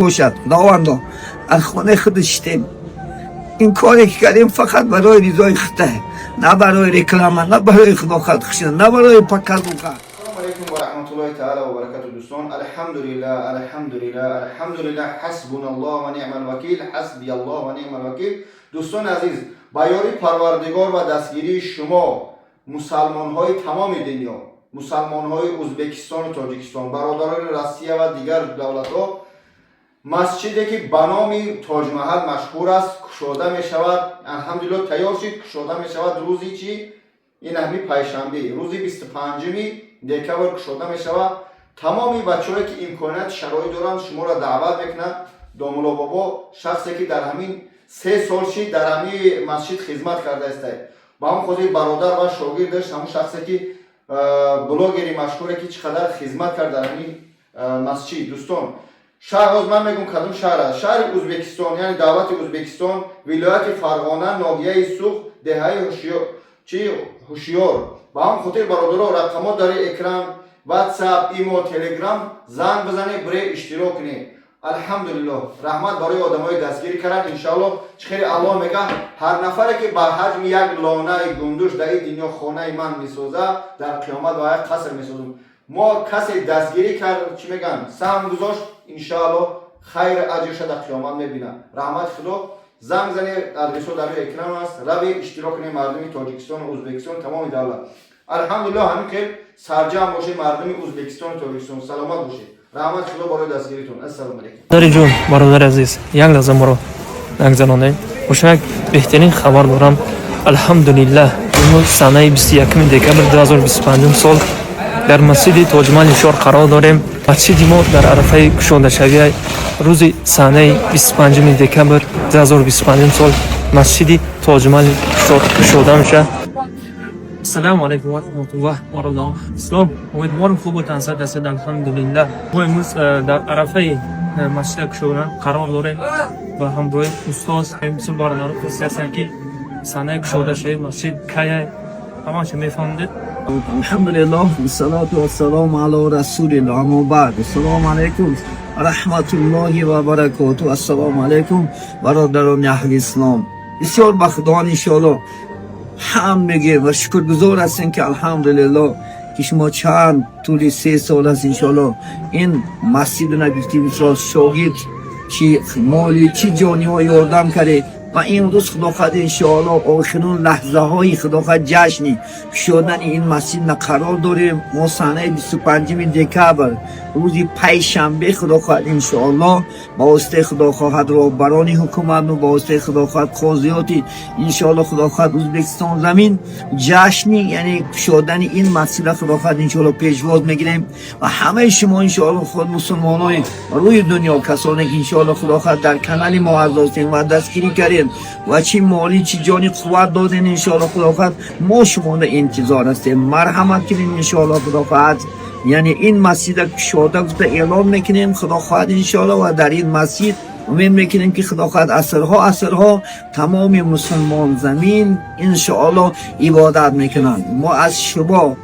باشد. خداوندا از خانه خود شدیم این کاری که کردیم فقط برای رضای خدا، نه برای رکلام، نه برای خدا خلق خشن، نه برای پکازوکا. السلام علیکم و رحمت الله تعالی و برکاته دوستان. الحمدلله حسبنا الله و نعم الوکیل، حسبی الله و نعم الوکیل. دوستان عزیز، با یاری پروردگار و دستگیری شما مسلمان های تمام دنیا، مسلمان های ازبکستان و تاجیکستان، برادران روسیه و دیگر دولت ها، مسجدی که به نام تاج محل مشهور است کشاده می شود. الحمدلله تیار شد، کشاده می شود روزی چی؟ این همین پنجشنبه روزی 25 دکبر کشاده می شود. تمامی بچه‌هایی که امکانات شرایط دارند شما را دعوت میکنند. دامولا بابا شخصی که در همین 3 سال شد در همین مسجد خدمت کرده است. با هم خودی برادر و شاگردش، همون شخصی که بلاگری مشهوره که چقدر خدمت کرد در همین مسجد. دوستان شهر از من میگم کدوم شهر است؟ شهر ازبکستان، یعنی دولت ازبکستان، ولایت فرغانه، ناحیه سوخ، دهه هوشیار. با هم خاطر برادرها رقمات داره اکران، واتساپ، ایمو، تلگرام زنگ بزنید برای اشتراک کنید. الحمدلله رحمت برای آدمای دستگیری کردن. انشاءالله چخیر الله میگه هر نفری که به حجم یک لانه گندوش در این دنیا خانه من میسازه در قیامت با یک قصر میسازم. ما کسی دستگیری کرد چی میگن سهم گذاشت، انشاءالله خیر اجرش در قیامت میبینه. رحمت خدا. زنگ زنی ادرسو در اکران است، روی اشتراک کنید مردم تاجیکستان و ازبکستان تمام دولت. الحمدلله همین که سرجم باشه مردم ازبکستان و تاجیکستان سلامت باشه. رحمت خدا برای دستگیریتون. السلام علیکم. داری جون برادر عزیز، یک لحظه مرا نگذرانید. خوشحال بهترین خبر دارم. الحمدلله امروز سنه 21 دکبر 2025 سال در مسجد تاج محل شهر قرار داریم. مسجد ما در عرفه کشاده شوی روز سنه 25 دکبر 2025 سال مسجد تاج محل شهر کشاده میشه. السلام علیکم و رحمت الله و برکاته. سلام، امیدوارم خوب تنصت هستید. الحمدلله ما امروز در عرفه مسجد کشاده قرار داریم و همراه استاد امسال برنامه هستند که سنه کشاده شوی مسجد کیه همش میفهمید. الحمدلله و الصلاة و السلام علی رسول الله. اما بعد السلام علیکم رحمت الله و برکاته. السلام علیکم برادران اهل اسلام. بسیار به خدا انشاءالله هم میگه و شکرگزار هستیم که الحمدلله که شما چند طول 3 سال است انشاءالله این مسجد نگفتیم بسیار شاگرد چی مالی چی جانی ها یاردم کرده و این روز خدا خواهد انشاءالله آخرین لحظه های خدا خواهد جشنی شدن این مسجد قرار داریم. ما سنه 25 دکبر روزی پنجشنبه خدا خواهد انشاءالله با واسطه خدا خواهد رهبران حکومت و با واسطه خدا خواهد قاضیاتی انشاءالله خدا خواهد ازبکستان زمین جشنی یعنی شدن این مسجد خدا خواهد انشاءالله پیشواز میگیریم و همه شما انشاءالله خود مسلمانای روی دنیا کسانی که انشاءالله خدا خواهد در کانال ما هستین و دستگیری کردین و چی مالی چی جانی قوت دادین انشاءالله خدا خواهد ما شما در انتظار هستیم. مرحمت کنین انشاءالله خدا خواهد. یعنی این مسجد کشاده گفته اعلام میکنیم خدا خواهد انشاءالله و در این مسجد امید میکنیم که خدا خواهد عصرها تمام مسلمان زمین انشاءالله عبادت میکنند. ما از شما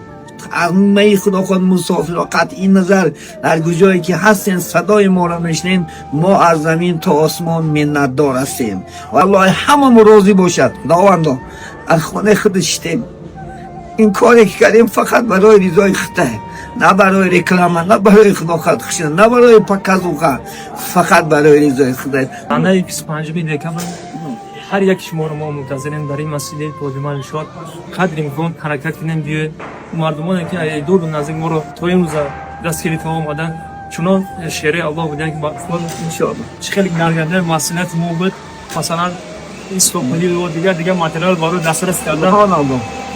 همه خدا خود مسافر و قطعی نظر در کجایی که هستین صدای ما را میشنین ما از زمین تا آسمان منتدار هستیم و الله همه راضی باشد. خداوندا از خانه خود شدیم این کاری که کردیم فقط برای رضای خدا، نه برای رکلام، نه برای خدا خلق خشن، نه برای پکازوکا، فقط برای رضای خدا. سنه 25 دکبر هر یک شما رو ما منتظریم در این مسجد تاج محل شهر. قدر امکان حرکت کنیم بیاید. مردمانی که دور و نزدیک ما رو تا این روز دستگیری تا آمدن چنان شریع الله بودن که با خود انشاءالله خیلی درگرده مسئولیت ما بود. مثلا استوپلی و دیگر ماتریال بارو دسترس کردن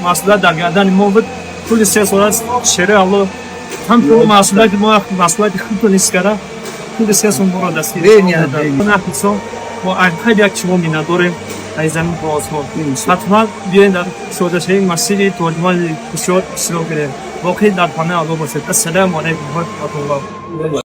مسئولیت درگردن ما بود. کل 3 سال است شریع الله هم تو مسئولیت ما مسئولیت خود نیست کرده. کل 3 سال ما رو دستگیری کردن. ما خیلی یک شما می‌نداریم از زمین تا آسمان. حتما بیاین در کشاده شوی مسجد تاج محل اشتراک کنید. واقعی در پناه الله باشید. السلام علیکم و رحمت الله.